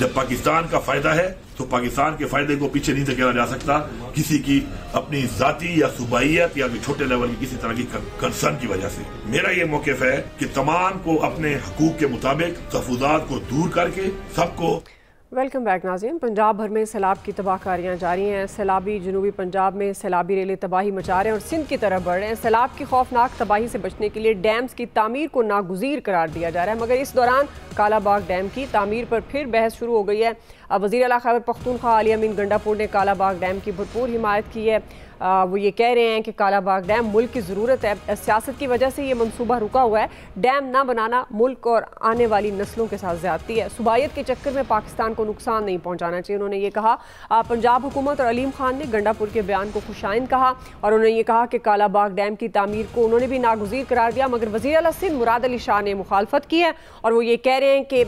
जब पाकिस्तान का फायदा है तो पाकिस्तान के फायदे को पीछे नहीं धकेला जा सकता किसी की अपनी जाती या सूबाइयत या छोटे लेवल की किसी तरह की कंसर्न की वजह से। मेरा ये मौक़िफ़ है कि तमाम को अपने हकूक के मुताबिक तहफ़्फ़ुज़ात को दूर करके सबको। वेलकम बैक नाज़रीन। पंजाब भर में सैलाब की तबाहकारियाँ जारी हैं। सैलाबी जनूबी पंजाब में सैलाबी रेले तबाही मचा रहे हैं और सिंध की तरफ बढ़ रहे हैं। सैलाब की खौफनाक तबाही से बचने के लिए डैम्स की तामीर को नागुज़ीर करार दिया जा रहा है, मगर इस दौरान कालाबाग डैम की तामीर पर फिर बहस शुरू हो गई है। वज़ीर आला खैबर पख्तूनख्वा अली अमीन गंडापुर ने कालाबाग डैम की भरपूर हिमायत की है। वो ये कह रहे हैं कि कालाबाग डैम मुल्क की ज़रूरत है, सियासत की वजह से ये मंसूबा रुका हुआ है। डैम ना बनाना मुल्क और आने वाली नस्लों के साथ ज़्यादती है। सूबायत के चक्कर में पाकिस्तान को नुकसान नहीं पहुँचाना चाहिए, उन्होंने ये कहा। पंजाब हुकूमत और अलीम खान ने गंडापुर के बयान को खुशाइन कहा और उन्होंने ये कहा कि कालाबाग डैम की तामीर को उन्होंने भी नागुज़ीर करार दिया, मगर वज़ीर आला सिंध मुराद अली शाह ने मुखालफत की है और वो ये कह रहे हैं कि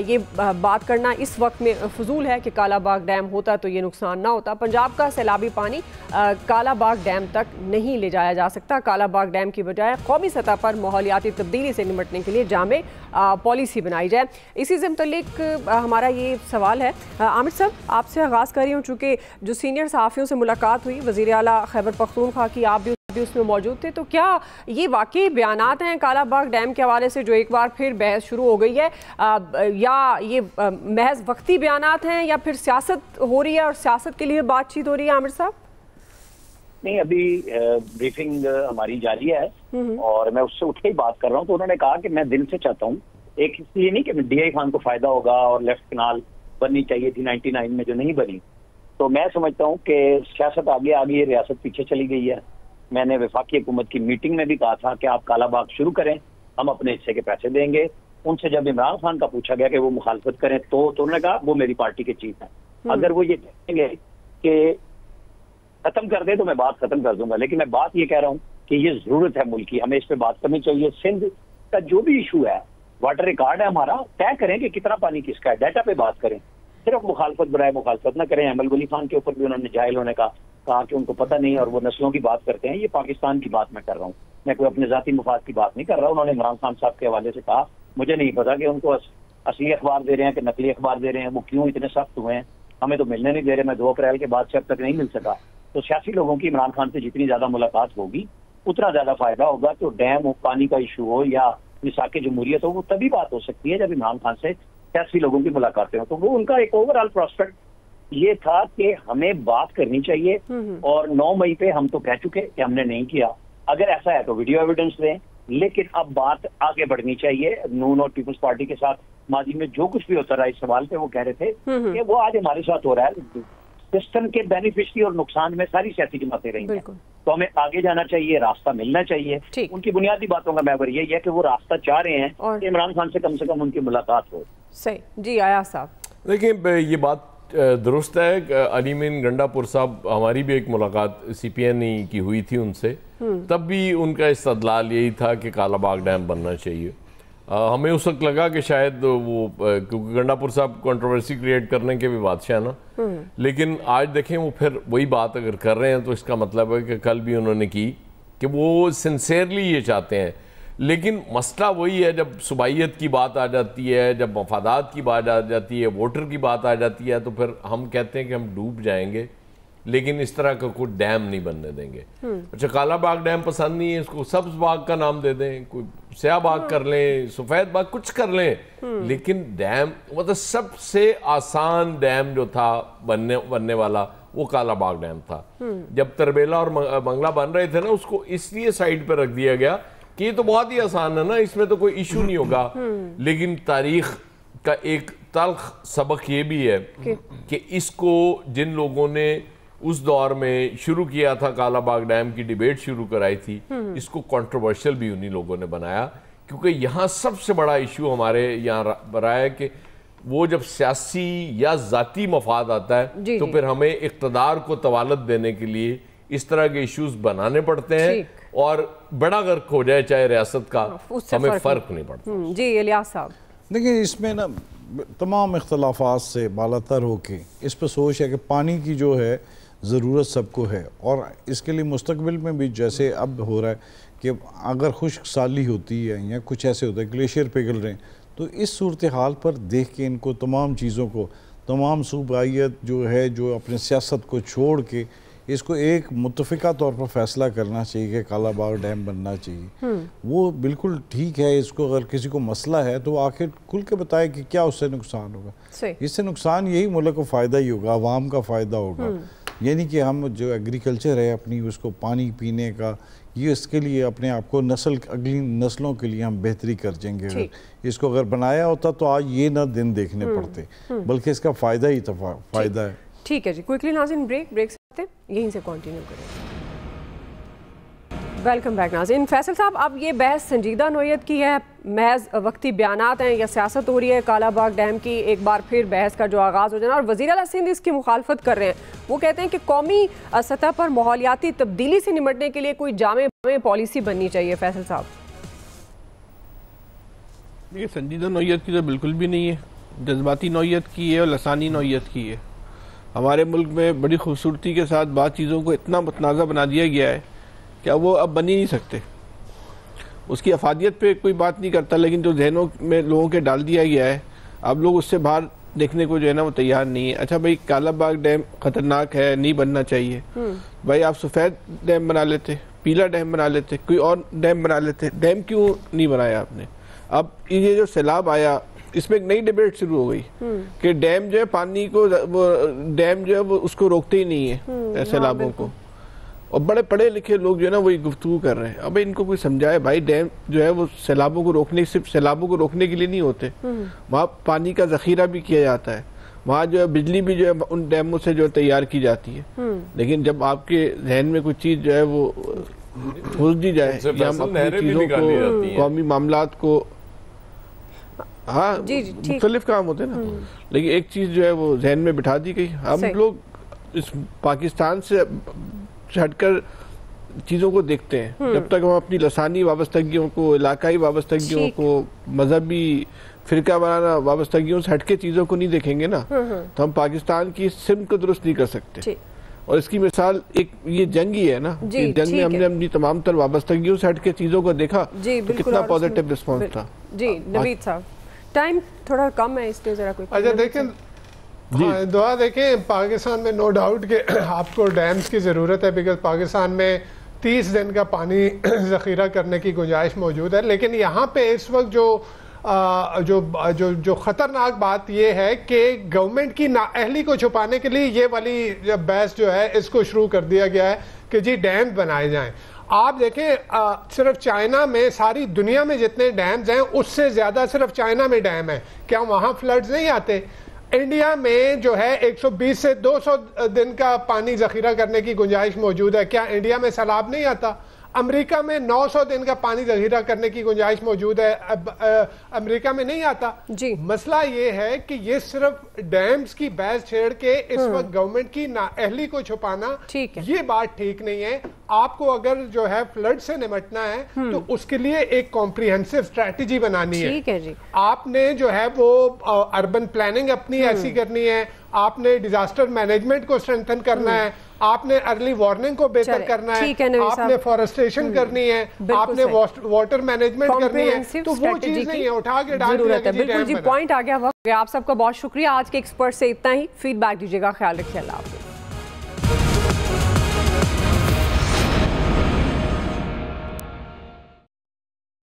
ये बात करना इस वक्त में फजूल है कि कालाबाग डैम होता तो ये नुकसान ना होता। पंजाब का सैलाबी पानी कालाबाग डैम तक नहीं ले जाया जा सकता। कालाबाग डैम की बजाय कौमी सतह पर माहौलियाती तब्दीली से निपटने के लिए जामे पॉलिसी बनाई जाए। इसी से मुतल्लिक हमारा ये सवाल है आमिर साहब, आपसे आगाज़ कर रही हूँ। चूँकि जो सीनियर सहाफ़ियों से मुलाकात हुई वज़ीर आला खैबर पख्तूनख्वा की, आप भी उसमें मौजूद थे, तो क्या ये वाकई बयानात हैं कालाबाग डैम के हवाले से जो एक बार फिर बहस शुरू हो गई है, या ये महज वक्ती बयानात हैं या फिर सियासत हो रही है और सियासत के लिए बातचीत हो रही है? आमिर साहब नहीं, अभी ब्रीफिंग हमारी जारी है और मैं उससे उठ के ही बात कर रहा हूँ। तो उन्होंने कहा कि मैं दिल से चाहता हूँ, एक इसलिए नहीं कि डीआई खान को फायदा होगा और लेफ्ट कनाल बननी चाहिए थी 99 में जो नहीं बनी, तो मैं समझता हूँ कि सियासत आगे आ गई है, रियासत पीछे चली गई है। मैंने वफाकी हुकूमत की मीटिंग में भी कहा था कि आप कालाबाग शुरू करें, हम अपने हिस्से के पैसे देंगे। उनसे जब इमरान खान का पूछा गया कि वो मुखालफत करें तो उन्होंने कहा वो मेरी पार्टी की चीज है, अगर वो ये कहेंगे कि खत्म कर दे तो मैं बात खत्म कर दूंगा। लेकिन मैं बात ये कह रहा हूँ कि ये जरूरत है मुल्क की, हमें इस पे बात करनी चाहिए। सिंध का जो भी इशू है, वाटर रिकॉर्ड है हमारा, तय करें कि कितना पानी किसका है, डाटा पे बात करें। सिर्फ मुखालफत बनाए मुखालफत ना करें। अमल वली खान के ऊपर भी उन्होंने जाहिल होने का कहा कि उनको पता नहीं और वो नस्लों की बात करते हैं। ये पाकिस्तान की बात मैं कर रहा हूँ, मैं कोई अपने जाती मुफाद की बात नहीं कर रहा हूँ। उन्होंने इमरान खान साहब के हवाले से कहा, मुझे नहीं पता कि उनको असली अखबार दे रहे हैं कि नकली अखबार दे रहे हैं, वो क्यों इतने सख्त हुए हैं, हमें तो मिलने नहीं दे रहे। मैं 2 अप्रैल के बाद से अब तक नहीं मिल सका। तो सियासी लोगों की इमरान खान से जितनी ज्यादा मुलाकात होगी उतना ज्यादा फायदा होगा। तो डैम हो, पानी का इशू हो या मिसाक जमहूरियत हो, वो तभी बात हो सकती है जब इमरान खान से सियासी लोगों की मुलाकातें हो। तो वो उनका एक ओवरऑल प्रोस्पेक्ट ये था कि हमें बात करनी चाहिए और 9 मई पे हम तो कह चुके कि हमने नहीं किया। अगर ऐसा है तो वीडियो एविडेंस दें, लेकिन अब बात आगे बढ़नी चाहिए। नून और पीपल्स पार्टी के साथ माजी में जो कुछ भी होता रहा इस सवाल पे, वो कह रहे थे कि वो आज हमारे साथ हो रहा है। सिस्टम के बेनिफिशियरी और नुकसान में सारी सियासी जमातें रही हैं, तो हमें आगे जाना चाहिए, रास्ता मिलना चाहिए। उनकी बुनियादी बातों का महवर यही है कि वो रास्ता चाह रहे हैं कि इमरान खान से कम उनकी मुलाकात हो। सही जी। आया साहब देखिए, ये बात दुरुस्त है। अलीमीन गंडापुर साहब, हमारी भी एक मुलाकात CPN की हुई थी उनसे, तब भी उनका इस्तदलाल यही था कि कालाबाग डैम बनना चाहिए। हमें उस वक्त लगा कि शायद वो, क्योंकि गंडापुर साहब कंट्रोवर्सी क्रिएट करने के भी बादशाह ना, लेकिन आज देखें वो फिर वही बात अगर कर रहे हैं तो इसका मतलब है कि कल भी उन्होंने की कि वो सिंसेरली ये चाहते हैं। लेकिन मसला वही है, जब सूबाइयत की बात आ जाती है, जब मफादात की बात आ जाती है, वोटर की बात आ जाती है, तो फिर हम कहते हैं कि हम डूब जाएंगे, लेकिन इस तरह का कोई डैम नहीं बनने देंगे। अच्छा, कालाबाग डैम पसंद नहीं है, इसको सब्ज बाग का नाम दे दें, कोई स्याह बाग कर लें, सफ़ेद बाग, कुछ कर लें, लेकिन डैम मतलब सबसे आसान डैम जो था बनने वाला वो कालाबाग डैम था। जब तरबेला और मंगला बन रहे थे ना, उसको इसलिए साइड पर रख दिया गया कि ये तो बहुत ही आसान है ना, इसमें तो कोई इशू नहीं होगा। लेकिन तारीख का एक तल्ख सबक ये भी है कि इसको जिन लोगों ने उस दौर में शुरू किया था, कालाबाग डैम की डिबेट शुरू कराई थी, इसको कंट्रोवर्शियल भी उन्हीं लोगों ने बनाया। क्योंकि यहाँ सबसे बड़ा इशू हमारे यहाँ रहा है कि वो जब सियासी या ज़ाती मफाद आता है तो फिर हमें इक़्तिदार को तवालत देने के लिए इस तरह के इश्यूज बनाने पड़ते हैं, और बड़ा गर्क हो जाए चाहे रियासत का, हमें फ़र्क नहीं पड़ता। जी इलियास साहब, देखिए इसमें ना तमाम इख्तलाफात से बालातर होके इस पर सोच है कि पानी की जो है ज़रूरत सबको है, और इसके लिए मुस्तकबिल में भी जैसे अब हो रहा है कि अगर खुश्क साली होती है या कुछ ऐसे होता है, ग्लेशियर पिघल रहे हैं, तो इस सूरत हाल पर देख के इनको तमाम चीज़ों को, तमाम सूबाइयत जो है, जो अपने सियासत को छोड़ के इसको एक मुत्तफ़िका तौर पर फैसला करना चाहिए कि कालाबाग डैम बनना चाहिए। वो बिल्कुल ठीक है। इसको अगर किसी को मसला है तो आखिर खुल के बताए कि क्या उससे नुकसान होगा। इससे नुकसान यही मुल्क को फ़ायदा ही होगा, आवाम का फ़ायदा होगा। यानी कि हम जो एग्रीकल्चर है अपनी, उसको पानी पीने का, ये इसके लिए अपने आप को अगली नस्लों के लिए हम बेहतरी कर देंगे। इसको अगर बनाया होता तो आज ये ना दिन देखने पड़ते, बल्कि इसका फ़ायदा ही फ़ायदा है। ठीक है जी, क्विकली नाज़रीन ब्रेक से यहीं से कंटिन्यू करें। वेलकम बैक नाज़रीन। फैसल साहब, अब ये बहस संजीदा नोयत की है, महज वक्ती बयानात हैं या सियासत हो रही है कालाबाग डैम की? एक बार फिर बहस का जो आगाज़ हो जाना, और वज़ीर आला सिंध इसकी मुखालफत कर रहे हैं। वो कहते हैं कि कौमी सतह पर माहौलियाती तब्दीली से निपटने के लिए कोई जामे पॉलिसी बननी चाहिए। फैसल साहब, देखिए, संजीदा नोयत की तो बिल्कुल भी नहीं है, जज्बाती नोयत की है और लसानी नोयत की है। हमारे मुल्क में बड़ी खूबसूरती के साथ बात चीज़ों को इतना मतनाज़ा बना दिया गया है कि वो अब बन ही नहीं सकते। उसकी अफादियत पे कोई बात नहीं करता, लेकिन जो जहनों में लोगों के डाल दिया गया है, अब लोग उससे बाहर देखने को जो है ना वो तैयार नहीं है। अच्छा भाई, कालाबाग डैम ख़तरनाक है, नहीं बनना चाहिए। भाई आप सफ़ेद डैम बना लेते, पीला डैम बना लेते, कोई और डैम बना लेते। डैम क्यों नहीं बनाया आपने? अब ये जो सैलाब आया, इसमें एक नई डिबेट शुरू हो गई कि डैम जो है पानी को, वो डैम जो है वो उसको रोकते ही नहीं है सैलाबों को। और बड़े पढ़े लिखे लोग जो है ना वही गुफ्तगू कर रहे हैं। अब इनको कोई समझाए भाई, डैम जो है वो सैलाबों को रोकने, सिर्फ सैलाबों को रोकने के लिए नहीं होते, वहाँ पानी का जखीरा भी किया जाता है, वहाँ जो है बिजली भी जो है उन डैमों से जो तैयार की जाती है। लेकिन जब आपके जहन में कुछ चीज जो है वो घुस दी जाए या हम अपनी चीजों को, कौमी मामलात को, हाँ मुख्तलिफ काम होते हैं ना, लेकिन एक चीज जो है वो जहन में बिठा दी गई। हम लोग इस पाकिस्तान से हटकर चीज़ों को देखते हैं। जब तक हम अपनी लसानी वाबस्तगियों को, इलाकाई वाबस्तगियों को, मजहबी फिरका वाला वाबस्तगियों से हटके चीज़ों को नहीं देखेंगे ना, तो हम पाकिस्तान की सिमत को दुरुस्त नहीं कर सकते। और इसकी मिसाल एक ये जंग ही है ना, कि जंग में हमने अपनी तमाम तर वाबस्तगियों से हटके चीज़ों को देखा तो कितना पॉजिटिव रिस्पॉन्स था। जी नवीद साहब, टाइम थोड़ा कम है इसलिए जरा कोई। अच्छा देखें, दुआ देखें, पाकिस्तान में नो डाउट कि आपको डैम्स की ज़रूरत है, बिकॉज पाकिस्तान में 30 दिन का पानी ज़ख़ीरा करने की गुंजाइश मौजूद है। लेकिन यहाँ पे इस वक्त जो ख़तरनाक बात यह है कि गवर्नमेंट की नाअहली को छुपाने के लिए ये वाली बहस जो है इसको शुरू कर दिया गया है कि जी डैम बनाए जाएं। आप देखें, सिर्फ चाइना में, सारी दुनिया में जितने डैम्स हैं उससे ज़्यादा सिर्फ चाइना में डैम है। क्या वहाँ फ्लड्स नहीं आते? इंडिया में जो है 120 से 200 दिन का पानी जखीरा करने की गुंजाइश मौजूद है। क्या इंडिया में सैलाब नहीं आता? अमेरिका में 900 दिन का पानी जखीरा करने की गुंजाइश मौजूद है, अमेरिका में नहीं आता जी। मसला ये है कि ये सिर्फ डैम्स की बहस छेड़ के इस वक्त गवर्नमेंट की नाअहली को छुपाना, ये बात ठीक नहीं है। आपको अगर जो है फ्लड से निपटना है तो उसके लिए एक कॉम्प्रिहेंसिव स्ट्रेटेजी बनानी है। ठीक है जी। आपने जो है वो अर्बन प्लानिंग अपनी ऐसी करनी है, आपने डिजास्टर मैनेजमेंट को स्ट्रेंथन करना है, आपने अर्ली वार्निंग को बेहतर करना है, आपने फॉरेस्टेशन करनी है, आपने वाटर मैनेजमेंट करनी है। तो वो चीज नहीं है उठा के डाल दिया। बिल्कुल जी, पॉइंट आ गया। आप सबका बहुत शुक्रिया। आज के एक्सपर्ट से इतना ही। फीडबैक दीजिएगा। ख्याल रखिए। अल्लाह हाफ़िज़।